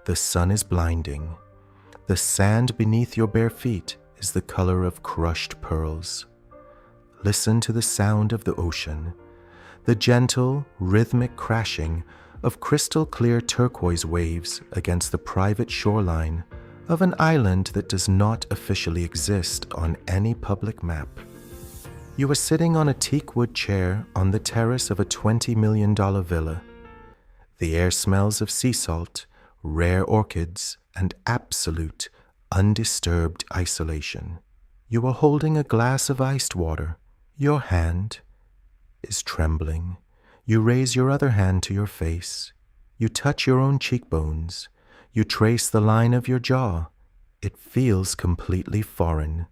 The sun is blinding. The sand beneath your bare feet is the color of crushed pearls. Listen to the sound of the ocean, the gentle, rhythmic crashing of crystal-clear turquoise waves against the private shoreline of an island that does not officially exist on any public map. You are sitting on a teakwood chair on the terrace of a $20 million villa. The air smells of sea salt, rare orchids, and absolute, undisturbed isolation. You are holding a glass of iced water. Your hand is trembling. You raise your other hand to your face. You touch your own cheekbones. You trace the line of your jaw. It feels completely foreign.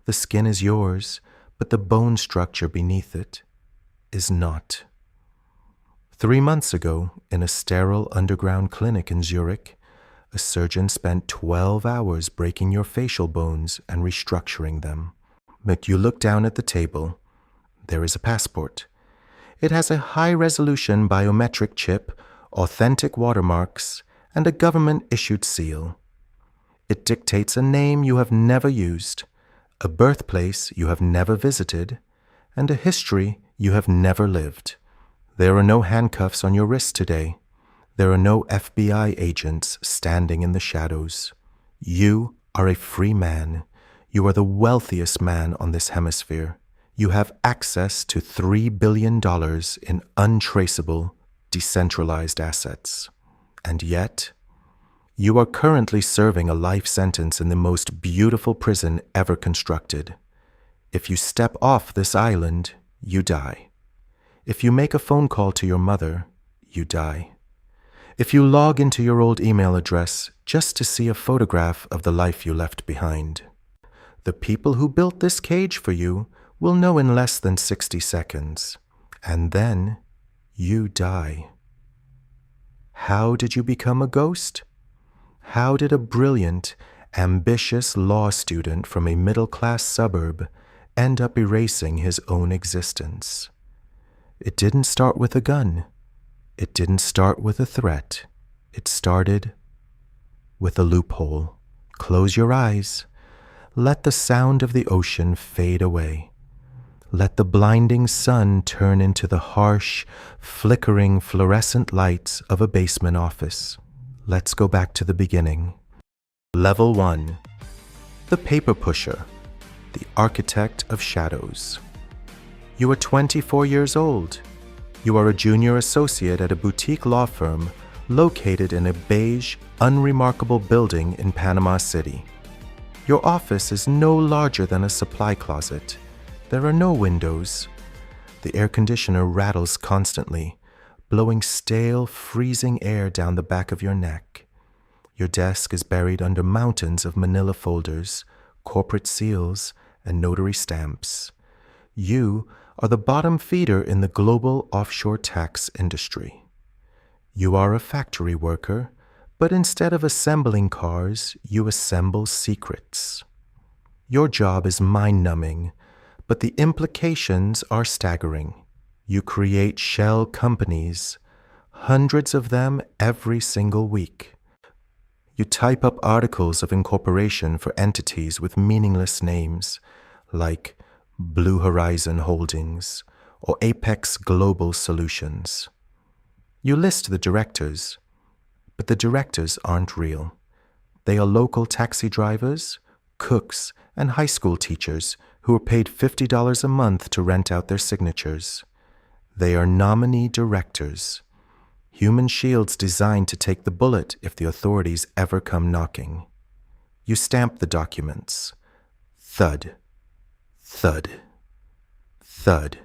The skin is yours, but the bone structure beneath it is not. 3 months ago, in a sterile underground clinic in Zurich, a surgeon spent 12 hours breaking your facial bones and restructuring them. But you look down at the table. There is a passport. It has a high-resolution biometric chip, authentic watermarks, and a government-issued seal. It dictates a name you have never used, a birthplace you have never visited, and a history you have never lived. There are no handcuffs on your wrist today. There are no FBI agents standing in the shadows. You are a free man. You are the wealthiest man on this hemisphere. You have access to $3 billion in untraceable, decentralized assets. And yet, you are currently serving a life sentence in the most beautiful prison ever constructed. If you step off this island, you die. If you make a phone call to your mother, you die. If you log into your old email address just to see a photograph of the life you left behind, the people who built this cage for you will know in less than 60 seconds, and then you die. How did you become a ghost? How did a brilliant, ambitious law student from a middle-class suburb end up erasing his own existence? It didn't start with a gun. It didn't start with a threat. It started with a loophole. Close your eyes. Let the sound of the ocean fade away. Let the blinding sun turn into the harsh, flickering fluorescent lights of a basement office. Let's go back to the beginning. Level 1. The paper pusher, the architect of shadows. You are 24 years old. You are a junior associate at a boutique law firm located in a beige, unremarkable building in Panama City. Your office is no larger than a supply closet. There are no windows. The air conditioner rattles constantly, blowing stale, freezing air down the back of your neck. Your desk is buried under mountains of manila folders, corporate seals, and notary stamps. You are the bottom feeder in the global offshore tax industry. You are a factory worker, but instead of assembling cars, you assemble secrets. Your job is mind-numbing, but the implications are staggering. You create shell companies, hundreds of them every single week. You type up articles of incorporation for entities with meaningless names, like Blue Horizon Holdings or Apex Global Solutions. You list the directors, but the directors aren't real. They are local taxi drivers, cooks, and high school teachers who are paid $50 a month to rent out their signatures. They are nominee directors, human shields designed to take the bullet if the authorities ever come knocking. You stamp the documents. Thud. Thud. Thud.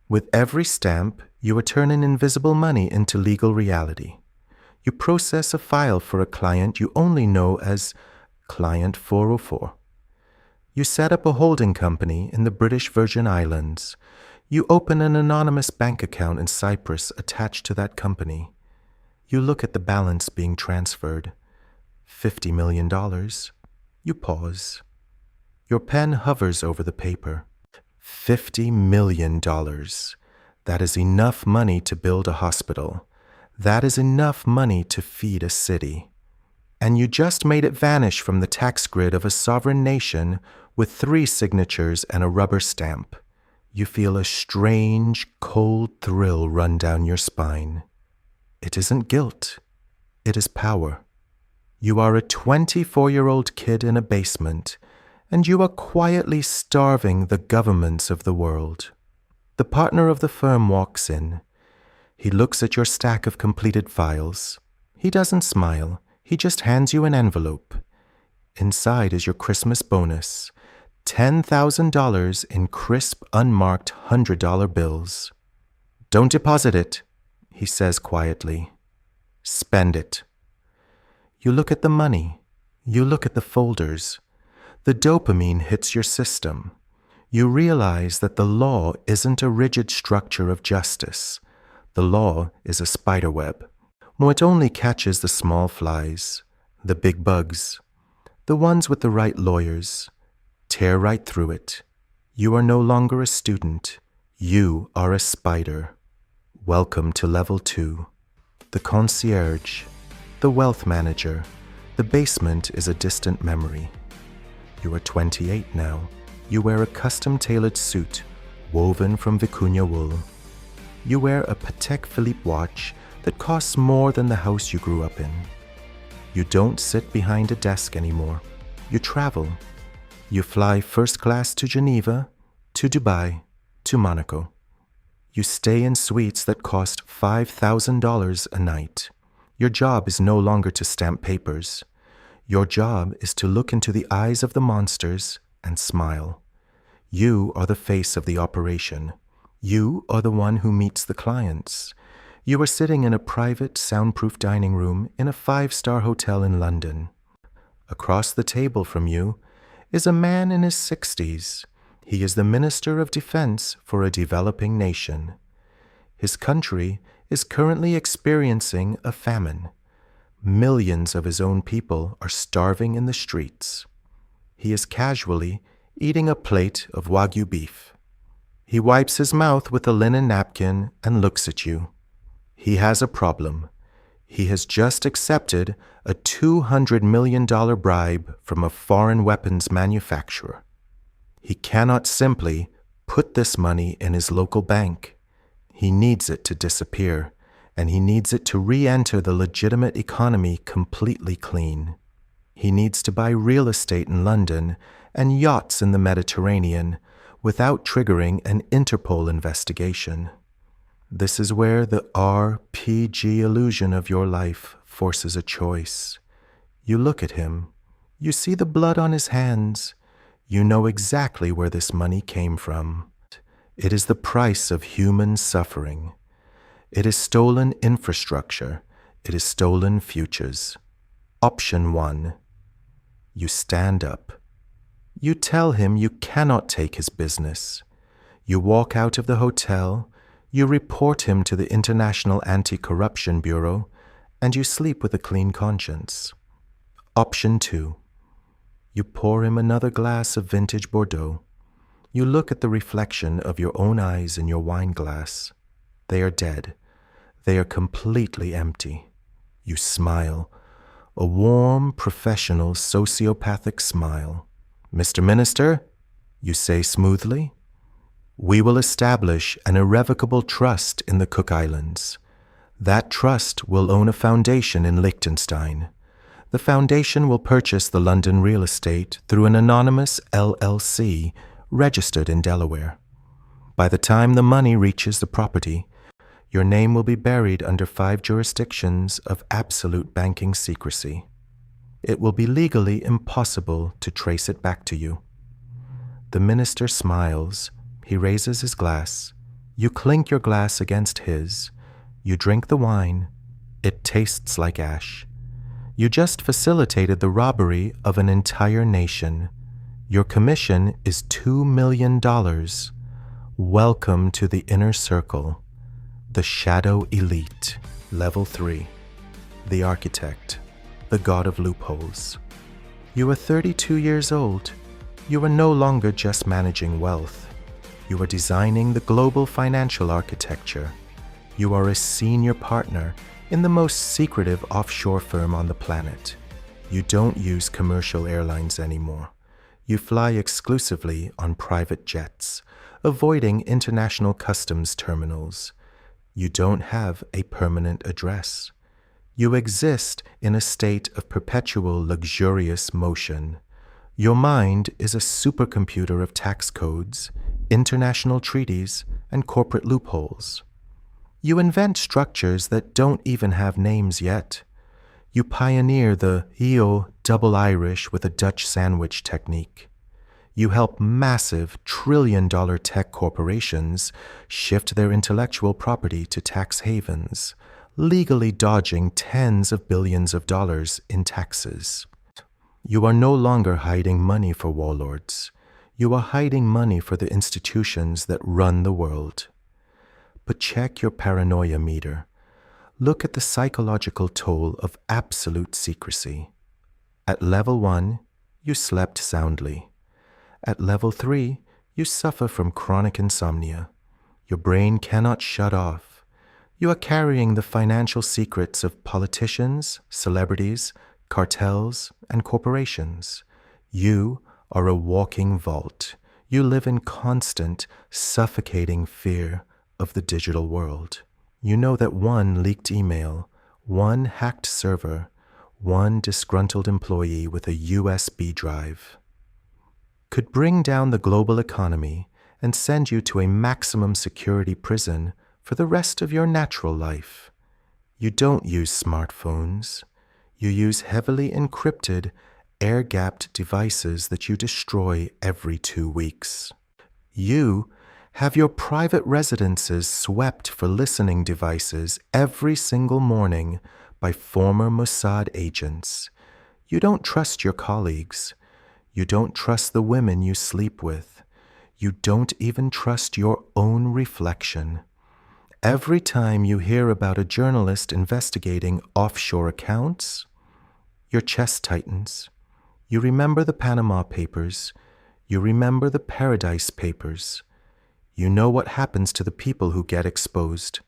With every stamp, you are turning invisible money into legal reality. You process a file for a client you only know as Client 404. You set up a holding company in the British Virgin Islands. You open an anonymous bank account in Cyprus attached to that company. You look at the balance being transferred. $50 million. You pause. Your pen hovers over the paper. $50 million. That is enough money to build a hospital. That is enough money to feed a city. and you just made it vanish from the tax grid of a sovereign nation with 3 signatures and a rubber stamp. You feel a strange, cold thrill run down your spine. It isn't guilt. It is power. You are a 24-year-old kid in a basement, and you are quietly starving the governments of the world. The partner of the firm walks in. He looks at your stack of completed files. He doesn't smile. He just hands you an envelope. Inside is your Christmas bonus, $10,000 in crisp, unmarked $100 bills. "Don't deposit it," he says quietly. "Spend it." You look at the money. You look at the folders. The dopamine hits your system. You realize that the law isn't a rigid structure of justice. The law is a spiderweb. It only catches the small flies, the big bugs, the ones with the right lawyers. Tear right through it. You are no longer a student. You are a spider. Welcome to level 2. The concierge, the wealth manager. The basement is a distant memory. You are 28 now. You wear a custom-tailored suit woven from vicuña wool. You wear a Patek Philippe watch that costs more than the house you grew up in. You don't sit behind a desk anymore. You travel. You fly first class to Geneva, to Dubai, to Monaco. You stay in suites that cost $5,000 a night. Your job is no longer to stamp papers. Your job is to look into the eyes of the monsters and smile. You are the face of the operation. You are the one who meets the clients. You are sitting in a private, soundproof dining room in a 5-star hotel in London. Across the table from you is a man in his 60s. He is the Minister of Defense for a developing nation. His country is currently experiencing a famine. Millions of his own people are starving in the streets. He is casually eating a plate of Wagyu beef. He wipes his mouth with a linen napkin and looks at you. He has a problem. He has just accepted a $200 million bribe from a foreign weapons manufacturer. He cannot simply put this money in his local bank. He needs it to disappear, and he needs it to re-enter the legitimate economy completely clean. He needs to buy real estate in London and yachts in the Mediterranean without triggering an Interpol investigation. This is where the RPG illusion of your life forces a choice. You look at him. You see the blood on his hands. You know exactly where this money came from. It is the price of human suffering. It is stolen infrastructure. It is stolen futures. Option 1. You stand up. You tell him you cannot take his business. You walk out of the hotel. You report him to the International Anti-Corruption Bureau, and you sleep with a clean conscience. Option 2. You pour him another glass of vintage Bordeaux. You look at the reflection of your own eyes in your wine glass. They are dead. They are completely empty. You smile, a warm, professional, sociopathic smile. "Mr. Minister," you say smoothly, "we will establish an irrevocable trust in the Cook Islands. That trust will own a foundation in Liechtenstein. The foundation will purchase the London real estate through an anonymous LLC registered in Delaware. By the time the money reaches the property, your name will be buried under 5 jurisdictions of absolute banking secrecy. It will be legally impossible to trace it back to you." The minister smiles. He raises his glass. You clink your glass against his. You drink the wine. It tastes like ash. You just facilitated the robbery of an entire nation. Your commission is $2 million. Welcome to the inner circle. The shadow elite. Level 3. The architect. The god of loopholes. You are 32 years old. You are no longer just managing wealth. You are designing the global financial architecture. You are a senior partner in the most secretive offshore firm on the planet. You don't use commercial airlines anymore. You fly exclusively on private jets, avoiding international customs terminals. You don't have a permanent address. You exist in a state of perpetual luxurious motion. Your mind is a supercomputer of tax codes, international treaties, and corporate loopholes. You invent structures that don't even have names yet. You pioneer the EO double Irish with a Dutch sandwich technique. You help massive trillion-dollar tech corporations shift their intellectual property to tax havens, legally dodging tens of billions of dollars in taxes. You are no longer hiding money for warlords. You are hiding money for the institutions that run the world. But check your paranoia meter. Look at the psychological toll of absolute secrecy. At level 1, you slept soundly. At level 3, you suffer from chronic insomnia. Your brain cannot shut off. You are carrying the financial secrets of politicians, celebrities, cartels, and corporations. You are a walking vault. You live in constant, suffocating fear of the digital world. You know that one leaked email, one hacked server, one disgruntled employee with a USB drive could bring down the global economy and send you to a maximum security prison for the rest of your natural life. You don't use smartphones. You use heavily encrypted, air-gapped devices that you destroy every 2 weeks. You have your private residences swept for listening devices every single morning by former Mossad agents. You don't trust your colleagues. You don't trust the women you sleep with. You don't even trust your own reflection. Every time you hear about a journalist investigating offshore accounts, your chest tightens. You remember the Panama Papers. You remember the Paradise Papers. You know what happens to the people who get exposed.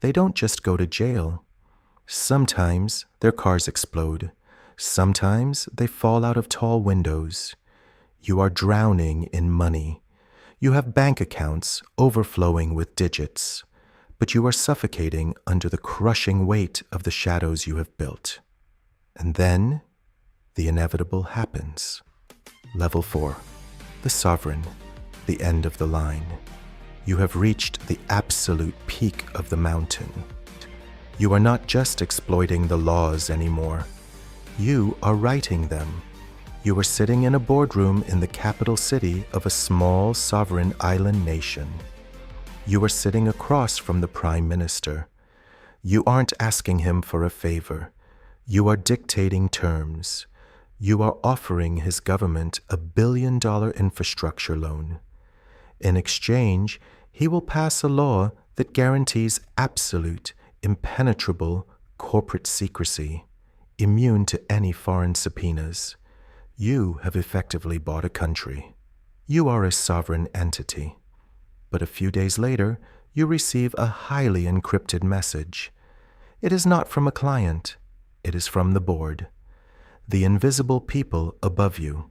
They don't just go to jail. Sometimes their cars explode. Sometimes they fall out of tall windows. You are drowning in money. You have bank accounts overflowing with digits, but you are suffocating under the crushing weight of the shadows you have built. And then the inevitable happens. Level 4. The sovereign. The end of the line. You have reached the absolute peak of the mountain. You are not just exploiting the laws anymore. You are writing them. You are sitting in a boardroom in the capital city of a small sovereign island nation. You are sitting across from the Prime Minister. You aren't asking him for a favor. You are dictating terms. You are offering his government a $1 billion infrastructure loan. In exchange, he will pass a law that guarantees absolute, impenetrable corporate secrecy, immune to any foreign subpoenas. You have effectively bought a country. You are a sovereign entity. But a few days later, you receive a highly encrypted message. It is not from a client. It is from the board. The invisible people above you.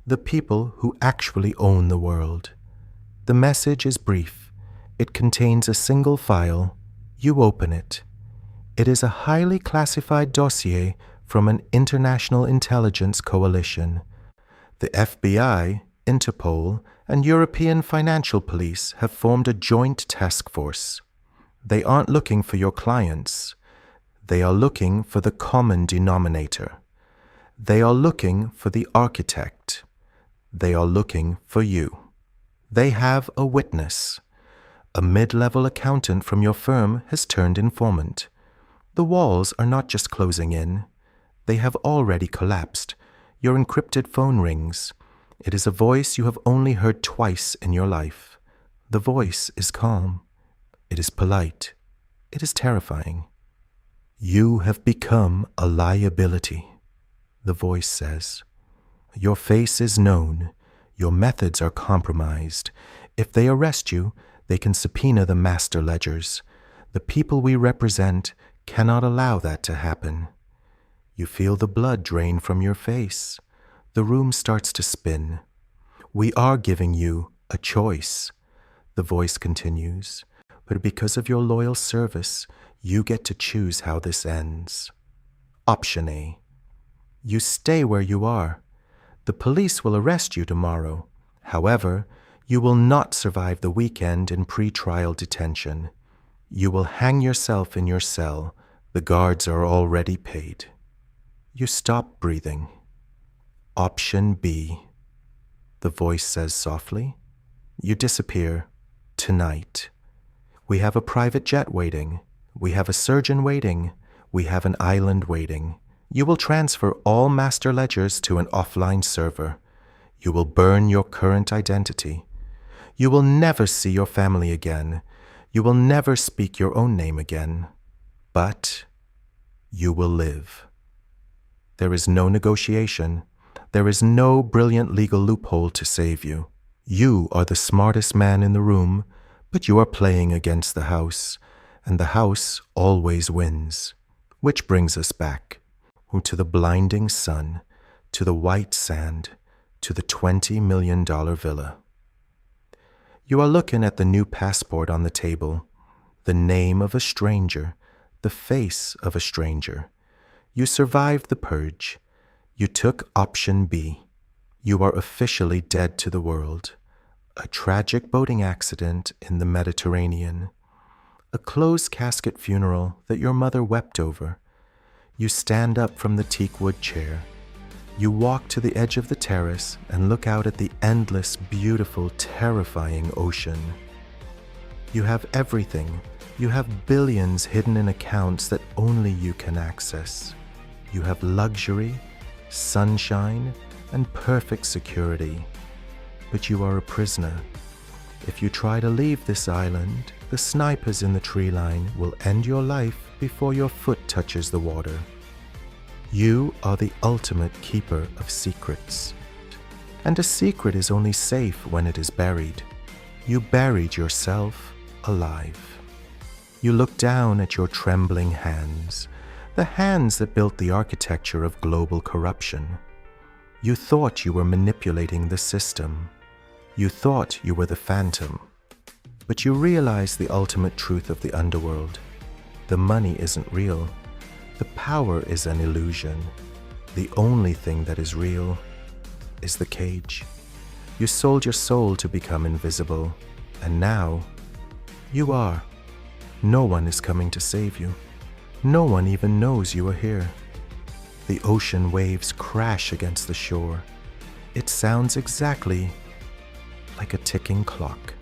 The people who actually own the world. The message is brief. It contains a single file. You open it. It is a highly classified dossier from an international intelligence coalition. The FBI, Interpol, and European financial police have formed a joint task force. They aren't looking for your clients. They are looking for the common denominator. They are looking for the architect. They are looking for you. They have a witness. A mid-level accountant from your firm has turned informant. The walls are not just closing in. They have already collapsed. Your encrypted phone rings. It is a voice you have only heard twice in your life. The voice is calm. It is polite. It is terrifying. You have become a liability, the voice says. Your face is known. Your methods are compromised. If they arrest you, they can subpoena the master ledgers. The people we represent cannot allow that to happen. You feel the blood drain from your face. The room starts to spin. We are giving you a choice, the voice continues, but because of your loyal service, you get to choose how this ends. Option A. You stay where you are. The police will arrest you tomorrow. However, you will not survive the weekend in pre-trial detention. You will hang yourself in your cell. The guards are already paid. You stop breathing. Option B. The voice says softly. You disappear. Tonight. We have a private jet waiting. We have a surgeon waiting. We have an island waiting. You will transfer all master ledgers to an offline server. You will burn your current identity. You will never see your family again. You will never speak your own name again. But you will live. There is no negotiation. There is no brilliant legal loophole to save you. You are the smartest man in the room, but you are playing against the house, and the house always wins. Which brings us back to the blinding sun, to the white sand, to the $20 million villa. You are looking at the new passport on the table, the name of a stranger, the face of a stranger. You survived the purge. You took option B. You are officially dead to the world. A tragic boating accident in the Mediterranean. A closed casket funeral that your mother wept over. You stand up from the teakwood chair. You walk to the edge of the terrace and look out at the endless, beautiful, terrifying ocean. You have everything. You have billions hidden in accounts that only you can access. You have luxury, sunshine, and perfect security. But you are a prisoner. If you try to leave this island, the snipers in the tree line will end your life before your foot touches the water. You are the ultimate keeper of secrets. And a secret is only safe when it is buried. You buried yourself alive. You look down at your trembling hands, the hands that built the architecture of global corruption. You thought you were manipulating the system. You thought you were the phantom. But you realize the ultimate truth of the underworld. The money isn't real. The power is an illusion. The only thing that is real is the cage. You sold your soul to become invisible, and now you are. No one is coming to save you. No one even knows you are here. The ocean waves crash against the shore. It sounds exactly like a ticking clock.